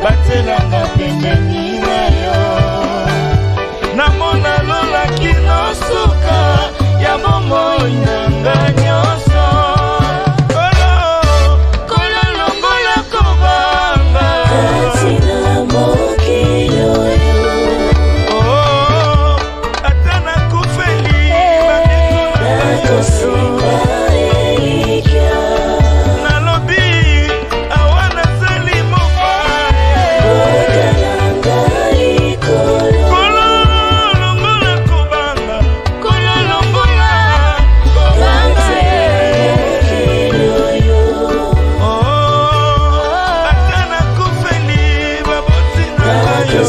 batelanga pembeni na yo namona lola kino suka ya bomoi nanga nyonso kolo longola kobanga katina mokili oyo ata nakufeli nakosenga elikya nalobi awa nazali mopaya kokalanga likolo kolo longola kobanga kolo longola kobanga mokili oyo ata nakufeli baboti na yo